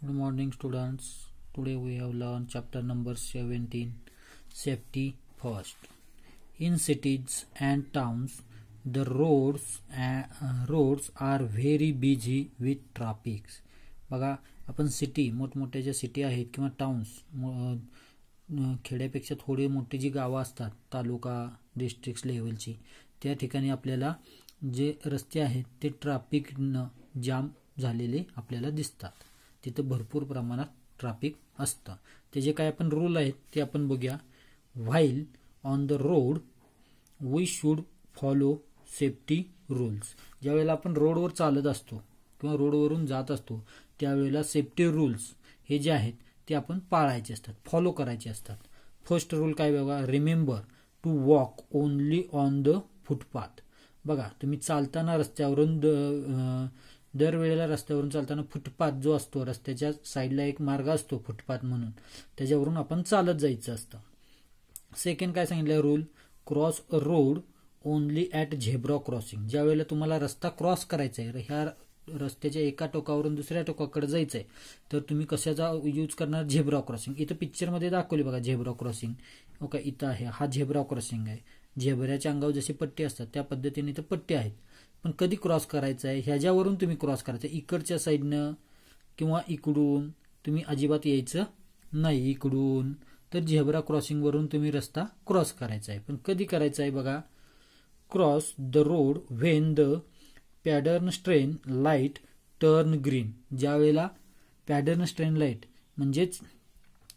Good morning, students. Today we have learned chapter number 17, safety first. In cities and towns, the roads are very busy with traffic. बघा, आपण city मोठमोठ्या ज्या city आहेत किंवा towns, खेड्यापेक्षा थोडी मोठी जी गावं असतात, तालुका डिस्ट्रिक्ट लेवलची, त्या ठिकाणी आपल्याला जे रस्ते आहेत ते ट्रॅफिकनं जाम झालेले आपल्याला दिसतात. तिथं भरपूर प्रमाणात ट्रॅफिक असतं. त्याचे काय आपण रूल आहेत ते आपण बघूया. While on the road we should follow safety rules. ज्यावेळेला आपण रोडवर चालत असतो किंवा रोडवरून जात असतो त्यावेळेला सेफ्टी रूल्स हे जे आहेत ते आपण पाळायचे असतात, फॉलो करायचे असतात. फर्स्ट रूल काय बघा, remember to walk only on the footpath. बघा, तुम्ही चालताना रस्त्यावरून दरवेळेला रस्त्यावरून चालताना फुटपाथ जो असतो, रस्त्याच्या साईडला एक मार्ग असतो फुटपाथ म्हणून, त्याच्यावरून आपण चालत जायचं असतं. सेकंड काय सांगितलं rule, cross a road only at zebra crossing. ज्या वेळेला तुम्हाला रस्ता क्रॉस करायचा आहे, ह्या रस्त्याच्या एका टोकावरून दुसऱ्या टोकाकडे जायचं आहे, तर तुम्ही कशाचा यूज करणार, झेब्रा क्रॉसिंग. इथं पिक्चरमध्ये दाखवली बघा झेब्रा क्रॉसिंग. ओके, इथं आहे, हा झेब्रा क्रॉसिंग आहे. झेब्राच्या अंगावर जशी पट्टी असतात त्या पद्धतीने इथं पट्टी आहेत. पण कधी क्रॉस करायचं आहे, ह्याच्यावरून तुम्ही क्रॉस करायचं, इकडच्या साईडनं किंवा इकडून तुम्ही अजिबात यायचं नाही. इकडून तर झेब्रा क्रॉसिंगवरून तुम्ही रस्ता क्रॉस करायचा आहे. पण कधी करायचा आहे बघा, cross the road when the pedestrian light turn green. ज्यावेळेला पॅडर्नस्ट्रेन लाईट म्हणजेच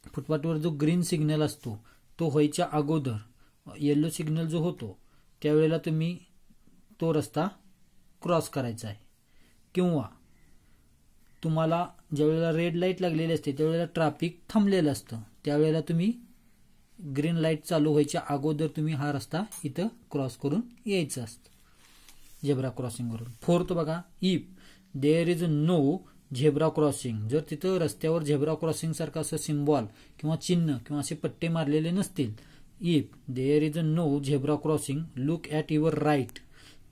फुटपाथवर जो ग्रीन सिग्नल असतो तो व्हायच्या अगोदर येलो सिग्नल जो होतो त्यावेळेला तुम्ही तो रस्ता क्रॉस करायचा आहे. किंवा तुम्हाला ज्यावेळेला रेड लाईट लागलेली असते त्यावेळेला ट्रॅफिक थांबलेलं असतं, त्यावेळेला तुम्ही ग्रीन लाईट चालू व्हायच्या अगोदर तुम्ही हा रस्ता इथं क्रॉस करून यायचं असतं झेब्रा क्रॉसिंगवरून. फोर्थ बघा, if there is no zebra crossing. जर तिथं रस्त्यावर झेब्रा क्रॉसिंग सारखं असं सिम्बॉल किंवा चिन्ह किंवा असे पट्टे मारलेले नसतील, if there is no zebra crossing look at your right.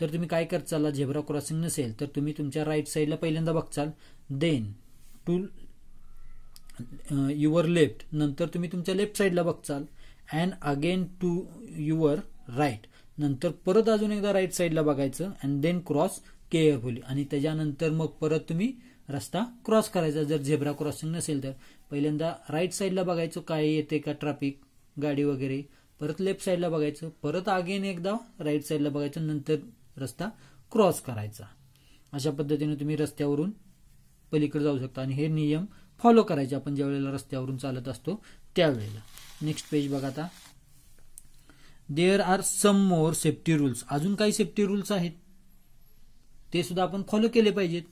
तर तुम्ही काय करचाल, झेब्रा क्रॉसिंग नसेल तर तुम्ही तुमच्या राईट साईडला पहिल्यांदा बघचाल, देन टू युअर लेफ्ट, नंतर तुम्ही तुमच्या लेफ्ट साईडला बघचाल, and again to your right, नंतर परत अजून एकदा राईट साईडला बघायचं, अँड देन क्रॉस केअरफुली. आणि त्याच्यानंतर मग परत तुम्ही रस्ता क्रॉस करायचा. जर झेब्रा क्रॉसिंग नसेल तर पहिल्यांदा राईट साईडला बघायचं काय येते का ट्रॅफिक, गाडी वगैरे, परत लेफ्ट साईडला बघायचं, परत अगेन एकदा राईट साईडला बघायचं, नंतर रस्ता क्रॉस करायचा. अशा पद्धतीने तुम्ही रस्त्यावरून पलीकडे जाऊ शकता आणि हे नियम फॉलो करायचे आपण ज्या वेळेला रस्त्यावरून चालत असतो त्यावेळेला. नेक्स्ट पेज बघा आता, there are some more safety rules. अजून काही सेफ्टी रूल्स आहेत ते सुद्धा आपण फॉलो केले पाहिजेत.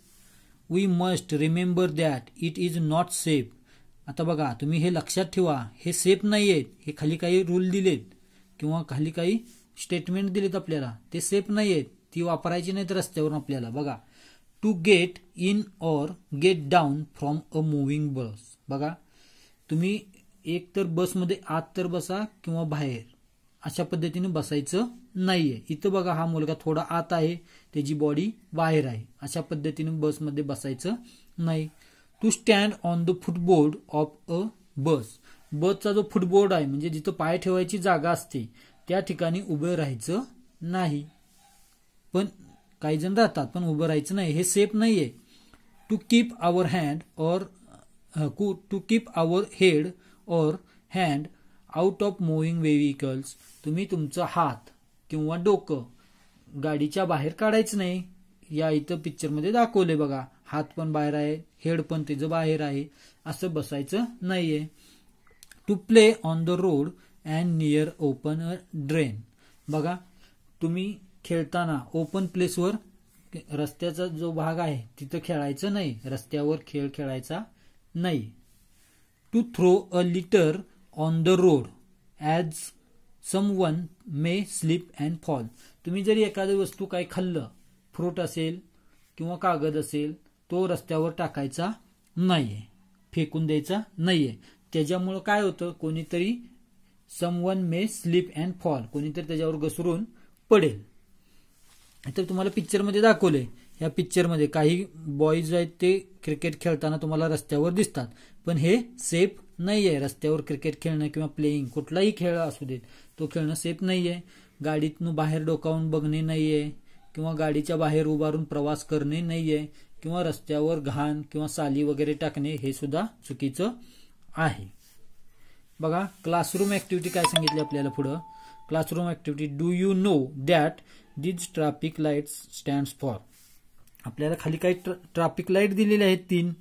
We must remember that it is not safe. आता बघा, तुम्ही हे लक्षात ठेवा, हे सेफ नाही आहेत. हे खाली काही रूल दिलेत किंवा खाली काही स्टेटमेंट दिलेत आपल्याला, ते सेफ नाही आहेत, ती वापरायची नाहीत रस्त्यावरून आपल्याला. बघा, to get in or get down from a moving bus. बघा, तुम्ही एक तर बसमध्ये आत तर बसा किंवा बाहेर, अशा पद्धतीने बसायचं नाहीये. इथं बघा, हा मुलगा थोडा आत आहे, त्याची बॉडी बाहेर आहे, अशा पद्धतीने बसमध्ये बसायचं नाही. To stand on the footboard of a bus. बसचा जो फुटबोर्ड आहे म्हणजे जिथं पाय ठेवायची जागा असते त्या ठिकाणी उभं राहायचं नाही. पण काही जण राहतात पण उभं राहायचं नाही, हे सेफ नाहीये. टू कीप आवर हँड और टू कीप आवर हेड और hand out of moving vehicles. तुम्ही तुमचा हात किंवा डोकं गाडीच्या बाहेर काढायचं नाही. या इथं पिक्चरमध्ये दाखवले बघा, हात पण बाहेर आहे, हेड पण त्याचं बाहेर आहे, असं बसायचं नाहीये. To play on the road and near open a drain. बघा, तुम्ही खेळताना ओपन प्लेसवर, रस्त्याचा जो भाग आहे तिथं खेळायचं नाही, रस्त्यावर खेळ खेळायचा नाही. To throw a litter on the road as someone may slip and fall. तुम्ही जरी एखादी वस्तू काही खाल्लं, फ्रूट असेल किंवा कागद असेल, तो रस्त्यावर टाकायचा नाहीये, फेकून द्यायचा नाहीये. त्याच्यामुळं काय होतं, कोणीतरी someone may slip and fall, कोणीतरी त्याच्यावर घसरून पडेल. तर तुम्हाला पिक्चरमध्ये दाखवले, या पिक्चरमध्ये काही बॉईज आहेत ते क्रिकेट खेळताना तुम्हाला रस्त्यावर दिसतात, पण हे सेफ नाही आहे. रस्त्यावर क्रिकेट खेळणं किंवा प्लेईंग कुठलाही खेळ असू देत तो खेळणं सेफ नाही आहे. गाडीतून बाहेर डोकावून बघणे नाही आहे किंवा गाडीच्या बाहेर उभारून प्रवास करणे नाही आहे किंवा रस्त्यावर घाण किंवा साली वगैरे टाकणे हे सुद्धा चुकीचं आहे. बघा क्लासरूम ऍक्टिव्हिटी काय सांगितली आपल्याला पुढं. Classroom activity, do you know that these traffic lights stands for. आपल्याला खाली काही ट्रॅफिक लाईट दिलेले आहेत 3,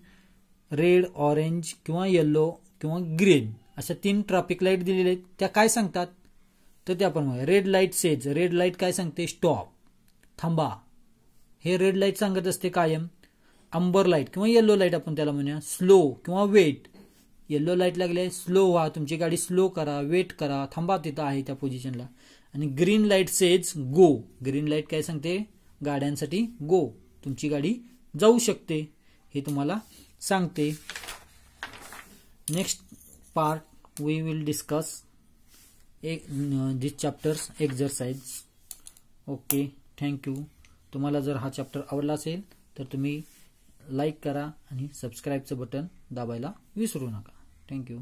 रेड, ऑरेंज किंवा येलो किंवा ग्रीन अशा 3 ट्रॅफिक लाईट दिलेले आहेत. त्या काय सांगतात तर ते आपण बघा. Red light says, red light काय सांगते, स्टॉप, थांबा, हे रेड लाईट सांगत असते कायम. अंबर लाईट किंवा येलो लाईट आपण त्याला म्हणूया, स्लो किंवा वेट. येलो लाईट लागले स्लो व्हा, तुमची गाडी स्लो करा, वेट करा, थांबा तिथं आहे त्या पोझिशनला. आणि ग्रीन लाईट सेज गो, ग्रीन लाईट काय सांगते, गाड्यांसाठी गो, तुमची गाडी जाऊ शकते हे तुम्हाला सांगते. Next part we will discuss this chapters exercise. Okay, thank you. तुम्हाला जर हा चॅप्टर आवडला असेल तर तुम्ही लाईक करा आणि सबस्क्राईबचं बटन दाबायला विसरू नका. थँक्यू.